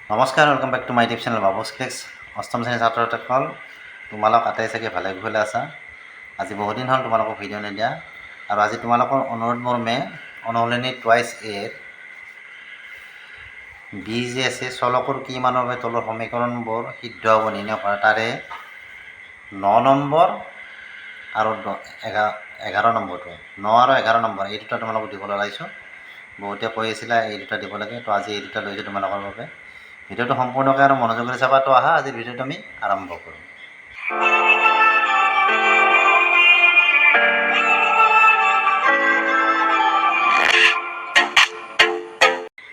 নমস্কাৰ, welcome back to my YouTube channel Babu's clicks. অষ্টম শ্ৰেণীৰ ছাত্ৰ ছাত্ৰীসকল, তোমালোক আটাই চাগে ভালে কুশলে আছা। আজি বহুদিন হ'ল তোমালোকক ভিডিঅ' নিদিয়া, আৰু আজি তোমালোকৰ অনুৰোধ মৰ্মে অনুশীলনী টুৱাইছ এৰ বি যে আছে চলকৰ কি মানৰ বাবে তলৰ সমীকৰণবোৰ সিদ্ধ হ'ব নিৰ্ণয় কৰা, তাৰে 9 নম্বৰ আৰু 11 নম্বৰটো, 9 আৰু 11 নম্বৰ এই দুটা তোমালোকক দিবলৈ ওলাইছোঁ। বহুতে কৈ আছিলা এই দুটা দিব লাগে, তো আজি এই দুটা লৈছোঁ তোমালোকৰ বাবে। ভিডিঅ'টো সম্পূৰ্ণকৈ আৰু মনোযোগেৰে চাবা। তো আহা আজিৰ ভিডিঅ'টো আমি আৰম্ভ কৰোঁ।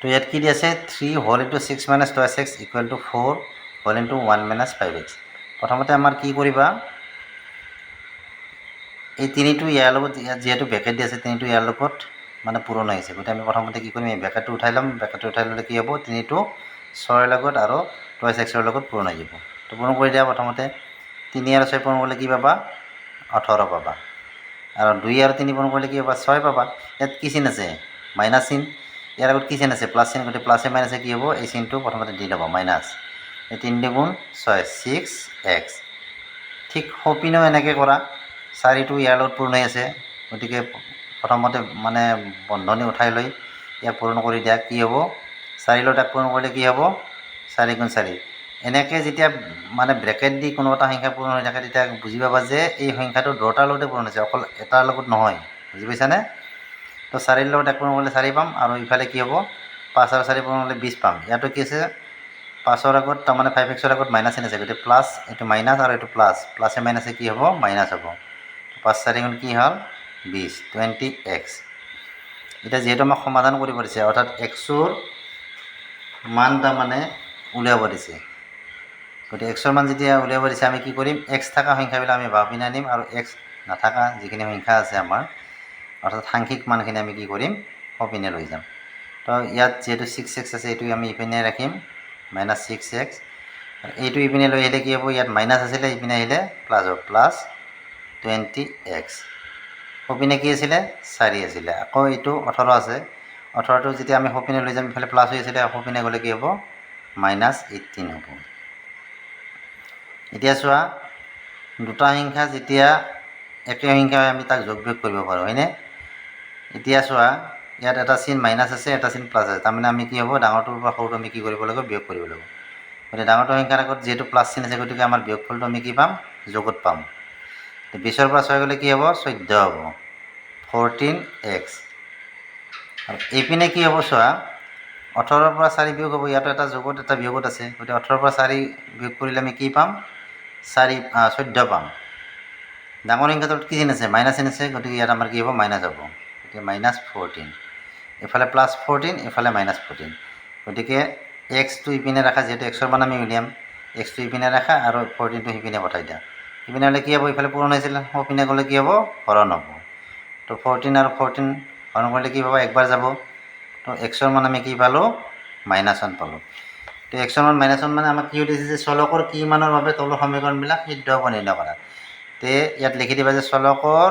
তো ইয়াত কি দি আছে 3 whole into 6 minus 2x equal to 4 whole into 1 minus 5x। প্ৰথমতে আমাৰ কি কৰিবা, এই তিনিটো ইয়াৰ লগত ইয়াত যিহেতু বেকেট দি আছে, তিনিটো ইয়াৰ লগত মানে পূৰণ হৈছে। গতিকে আমি প্ৰথমতে কি কৰিম, এই বেকেটটো উঠাই ল'ম। বেকেটটো উঠাই ল'লে কি হ'ব, তিনিটো 6ৰ লগত আৰু 2x ৰ লগত পূৰণ হৈ যাব। তো পূৰণ কৰি দিয়া। প্ৰথমতে 3 আৰু 6 পূৰণ কৰিলে কি পাবা, 18 পাবা। আৰু 2 আৰু 3 পূৰণ কৰিলে কি পাবা, 6 পাবা। ইয়াত কি চিন আছে, মাইনাছ চিন। ইয়াৰ আগত কি চিন আছে, প্লাছ চিন। গতিকে প্লাছে মাইনাছে কি হ'ব, এই চিনটো প্ৰথমতে দি ল'ব, মাইনাছ। 3 দুগুণ 6, 6x। ঠিক সপিনেও এনেকৈ কৰা, 4টো ইয়াৰ লগত পূৰণ হৈ আছে। গতিকে প্ৰথমতে মানে বন্ধনী উঠাই লৈ ইয়াক পূৰণ কৰি দিয়া। কি হ'ব, 4 লগত তাক পূৰণ কৰিলে কি হ'ব, 4 গুণ 4। এনেকৈ যেতিয়া মানে ব্ৰেকেট দি কোনো এটা সংখ্যা পূৰণ হৈ থাকে, তেতিয়া বুজি পাবা যে এই সংখ্যাটো দুটাৰ লগতে পূৰণ হৈছে, অকল এটাৰ লগত নহয়। বুজি পাইছানে? তো 4 লগত এক পূৰণ কৰিলে 4 পাম, আৰু ইফালে কি হ'ব, 5 আৰু 4 পূৰণ কৰিলে 20 পাম। ইয়াতো কি আছে, 5ৰ আগত তাৰমানে 5x ৰ আগত মাইনাছ চিন আছে। গতিকে প্লাছ, এইটো মাইনাছ আৰু এইটো প্লাছ, প্লাছে মাইনাছে কি হ'ব, মাইনাছ হ'ব। 5 4 গুণ কি হ'ল, 20, 20x। এতিয়া যিহেতু আমাক সমাধান কৰিব দিছে, অৰ্থাৎ এক্সৰ মান তাৰমানে উলিয়াব দিছে। গতিকে এক্সৰ মান যেতিয়া উলিয়াব দিছে, আমি কি কৰিম, এক্স থকা সংখ্যাবিলাক আমি বাওঁ পিনে আনিম, আৰু এক্স নাথাকা যিখিনি সংখ্যা আছে আমাৰ, অৰ্থাৎ সাংখ্যিক মানখিনি আমি কি কৰিম, সপিনে লৈ যাম। তো ইয়াত যিহেতু 6x আছে, এইটো আমি ইপিনে ৰাখিম, মাইনাছ 6x। এইটো ইপিনে লৈ আহিলে কি হ'ব, ইয়াত মাইনাছ আছিলে, ইপিনে আহিলে প্লাছ হ'ব, প্লাছ 20x। সপিনে কি আছিলে, 4 আছিলে। আকৌ এইটো 18 আছে, 18টো যেতিয়া আমি সপিনে লৈ যাম, ইফালে প্লাছ হৈ আছিলে, সপিনে গ'লে কি হ'ব, মাইনাছ 18 হ'ব। এতিয়া চোৱা, দুটা সংখ্যা যেতিয়া একে সংখ্যা হয়, আমি তাক যোগ বিয়োগ কৰিব পাৰোঁ, হয়নে? এতিয়া চোৱা, ইয়াত এটা চিন মাইনাছ আছে, এটা চিন প্লাছ আছে। তাৰমানে আমি কি হ'ব, ডাঙৰটোৰ পৰা সৰুটো আমি কি কৰিব লাগিব, বিয়োগ কৰিব লাগিব। গতিকে ডাঙৰটো সংখ্যাৰ আগত যিহেতু প্লাছ চিন আছে, গতিকে আমাৰ বিয়োগফলটো আমি কি পাম, যোগত পাম। 20ৰ পৰা 6 গ'লে কি হ'ব, 14 হ'ব, 14x। আৰু এইপিনে কি হ'ব চোৱা, 18ৰ পৰা 4 বিয়োগ হ'ব, ইয়াতো এটা যোগত এটা বিয়োগত আছে। গতিকে 18ৰ পৰা 4 বিয়োগ কৰিলে আমি কি পাম, 14 পাম। ডাঙৰ সংখ্যাটোত কি চিন আছে, মাইনাছ চিন আছে। গতিকে ইয়াত আমাৰ কি হ'ব, মাইনাছ হ'ব। গতিকে মাইনাছ 14, এইফালে প্লাছ 14, এইফালে মাইনাছ 14। গতিকে এক্সটো ইপিনে ৰাখা, যিহেতু এক্সৰ মান আমি উলিয়াম, এক্সটো ইপিনে ৰাখা আৰু 14টো সিপিনে পঠাই দিয়া। ইপিনে হ'লে কি হ'ব, ইফালে পূৰণ হৈছিলে, সপিনে গ'লে কি হ'ব, হৰণ হ'ব। তো 14 আৰু 14 হৰণ কৰিলে কি পাব, একবাৰ যাব। তো এক্সৰ মান আমি কি পালোঁ, -1 পালোঁ। তো এক্সৰ মান -1 মানে আমাক কি সুধিছে যে চলকৰ কি মানৰ বাবে তলৰ সমীকৰণবিলাক সিদ্ধ হ'ব নিৰ্ণয় কৰা। তে ইয়াত লিখি দিবা যে চলকৰ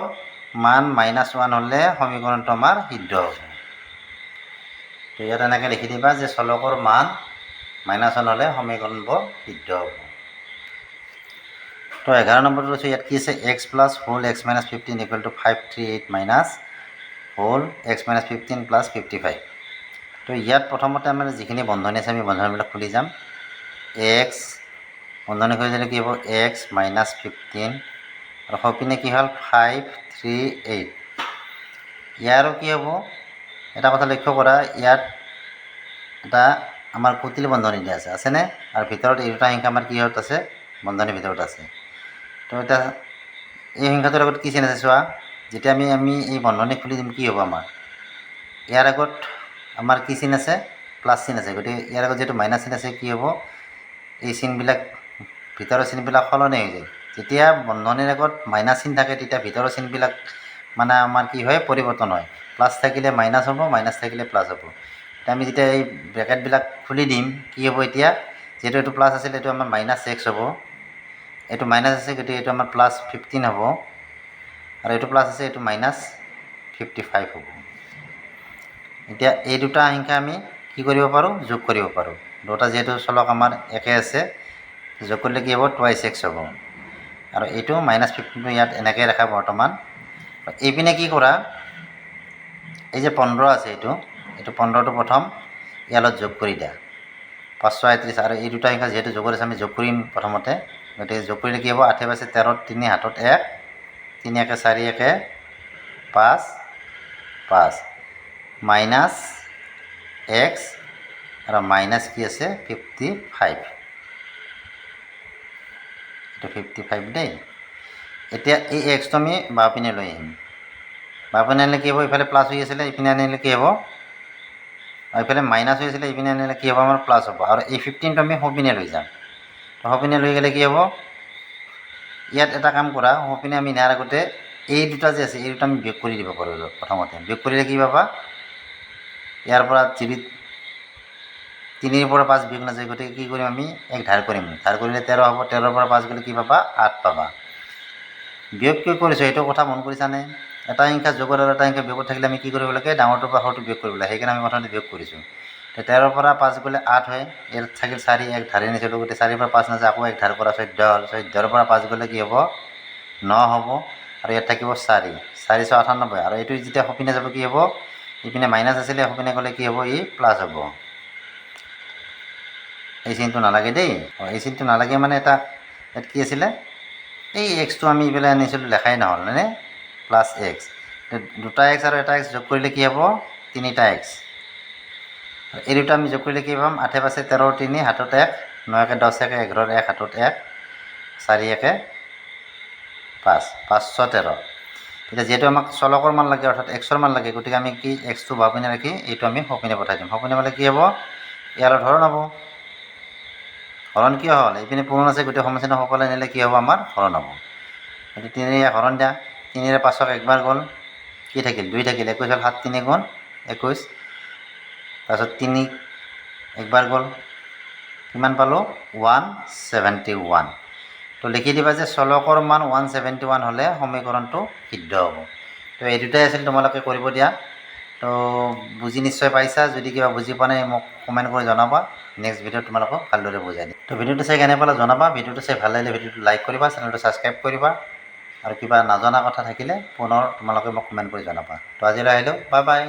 মান -1 হ'লে সমীকৰণটো আমাৰ সিদ্ধ হ'ব। তো ইয়াত এনেকৈ লিখি দিবা যে চলকৰ মান -1 হ'লে সমীকৰণবোৰ সিদ্ধ হ'ব। তো 11 নম্বৰটো লৈছোঁ। ইয়াত কি আছে, x plus whole x minus 15 equal to 538 minus whole x minus 15 plus 55। তো ইয়াত প্ৰথমতে আমাৰ যিখিনি বন্ধনী আছে, আমি বন্ধনীবিলাক খুলি যাম। x বন্ধনী খুলি দিলে কি হ'ব, x মাইনাছ 15, আৰু সপিনে কি হ'ল, 538। ইয়াৰো কি হ'ব, এটা কথা লক্ষ্য কৰা, ইয়াত এটা আমাৰ কুটিল বন্ধনী দিয়া আছে, আছেনে? আৰু ভিতৰত এই দুটা সংখ্যা আমাৰ কিহত আছে, বন্ধনীৰ ভিতৰত আছে। তো এতিয়া এই সংখ্যাটোৰ আগত কি চিন আছে চোৱা, যেতিয়া আমি এই বন্ধনী খুলি দিম, কি হ'ব আমাৰ, ইয়াৰ আগত আমাৰ কি চিন আছে, প্লাছ চিন আছে। গতিকে ইয়াৰ আগত যিহেতু মাইনাছ চিন আছে, কি হ'ব, এই চিনবিলাক, ভিতৰৰ চিনবিলাক সলনি হৈ যায়। যেতিয়া বন্ধনীৰ আগত মাইনাছ চিন থাকে, তেতিয়া ভিতৰৰ চিনবিলাক মানে আমাৰ কি হয়, পৰিৱৰ্তন হয়। প্লাছ থাকিলে মাইনাছ হ'ব, মাইনাছ থাকিলে প্লাছ হ'ব। এতিয়া আমি যেতিয়া এই ব্ৰেকেটবিলাক খুলি দিম, কি হ'ব, এতিয়া যিহেতু এইটো প্লাছ আছিলে, এইটো আমাৰ -x হ'ব। এইটো মাইনাছ আছে, গতিকে এইটো আমাৰ +15 হ'ব, আৰু এইটো প্লাছ আছে, এইটো -55 হ'ব। এতিয়া এই দুটা সংখ্যা আমি কি কৰিব পাৰোঁ, যোগ কৰিব পাৰোঁ। দুটা যিহেতু চলক আমাৰ একে আছে, যোগ কৰিলে কি হ'ব 2x হ'ব। আৰু এইটো -15টো ইয়াত এনেকৈ ৰাখা বৰ্তমান। এইপিনে কি কৰা, এই যে 15 আছে এইটো 15টো প্ৰথম ইয়াৰ লগত যোগ কৰি দিয়া 531, আৰু এই দুটা সংখ্যা যিহেতু যোগত আছে আমি যোগ কৰিম প্ৰথমতে। গতিকে যোগ কৰিলে কি হ'ব 8 × 13, 3 হাতত 1, 3 × 4 = 5, 5 -x আৰু মাইনাছ কি আছে 55, এইটো 55 দেই। এতিয়া এই এক্সটো আমি বাওঁপিনে লৈ আহিম। বাওঁপিনে আনিলে কি হ'ব, ইফালে প্লাছ হৈ আছিলে, ইপিনে আনিলে কি হ'ব, এইফালে মাইনাছ হৈ আছিলে, ইপিনে আনিলে কি হ'ব আমাৰ প্লাছ হ'ব। আৰু এই 15টো আমি সোঁপিনে লৈ যাম। সোঁপিনে লৈ গ'লে কি হ'ব, ইয়াত এটা কাম কৰা, সোঁপিনে আমি নিয়াৰ আগতে এই দুটা যে আছে এই দুটা আমি বিয়োগ কৰি দিব পাৰোঁ। প্ৰথমতে বিয়োগ কৰিলে কি পাবা, ইয়াৰ পৰা 3ৰ পৰা 5 বিয়োগ নাযায়, গতিকে কি কৰিম আমি এক ধাৰ কৰিম। ধাৰ কৰিলে 13 হ'ব, 13ৰ পৰা 5 গ'লে কি পাবা 8 পাবা। বিয়োগ কিয় কৰিছোঁ সেইটো কথা মন কৰিছানে? এটা সংখ্যা যোগত আৰু এটা সংখ্যা বিয়োগত থাকিলে আমি কি কৰিব লাগে, ডাঙৰটোৰ পৰা সৰুটো বিয়োগ কৰিব লাগে। সেইকাৰণে আমি প্ৰথমতে বিয়োগ কৰিছোঁ। 13ৰ পৰা 5 গ'লে 8 হয়, ইয়াত থাকিল 4, এক ধাৰে নিছিলোঁ, গতিকে 4ৰ পৰা 5 নাযায়, আকৌ এক ধাৰ কৰা 14 হ'ল। 14ৰ পৰা 5 গ'লে কি হ'ব 9 হ'ব, আৰু ইয়াত থাকিব 4, 4 × 6 = 98, আৰু এইটো যেতিয়া সোঁপিনে যাব কি হ'ব, ইপিনে মাইনাছ আছিলে, সোঁপিনে গ'লে কি হ'ব ই প্লাছ হ'ব। এই চিনটো নালাগে দেই, এই চিনটো নালাগে মানে এটা ইয়াত কি আছিলে, এই এক্সটো আমি এইফালে আনিছিলোঁ লেখাই নহ'ল মানে +x, দুটা x আৰু এটা x যোগ কৰিলে কি হ'ব 3টা x। এই দুটা আমি যোগ কৰিলে কি পাম, 8 × 13, 3 হাতত 1, 9 × 10, 11, 1 হাতত 1, 4, 1, 5, 5, 6, 13। এতিয়া যিহেতু আমাক চলকৰ মান লাগে, অৰ্থাৎ এক্সৰ মান লাগে, গতিকে আমি কি এক্সটো বাওঁপিনে ৰাখি এইটো আমি সোঁপিনে পঠাই দিম। সোঁপিনে পালে কি হ'ব, ইয়াৰ লগত হৰণ হ'ব। হৰণ কিয় হ'ল, এইপিনে পূৰণ আছে, গোটেই সমস্যাটো সকলোৱে নিলে কি হ'ব আমাৰ হৰণ হ'ব। গতিকে 3ৰে হৰণ দিয়া, 3ৰে 5ক একবাৰ গ'ল, কি থাকিল 2 থাকিল, 21 হ'ল, 7 × 3 = 21, তাৰপিছত 3 একবাৰ গ'ল, কিমান পালোঁ 171। তো লিখি দিবা যে চলকৰ মান 171 হ'লে সমীকৰণটো সিদ্ধ হ'ব। তো এই দুটাই আছিল, তোমালোকে কৰিব দিয়া। তো বুজি নিশ্চয় পাইছা, যদি কিবা বুজি পোৱা নাই মোক কমেণ্ট কৰি জনাবা, নেক্সট ভিডিঅ'ত তোমালোকক ভালদৰে বুজাই দিম। তো ভিডিঅ'টো চাই কেনে পালা জনাবা, ভিডিঅ'টো চাই ভাল লাগিলে ভিডিঅ'টো লাইক কৰিবা, চেনেলটো ছাবস্ক্ৰাইব কৰিবা, আৰু কিবা নজনা কথা থাকিলে পুনৰ তোমালোকে মোক কমেণ্ট কৰি জনাবা। তো আজিলৈ আহিলোঁ, বাই বাই।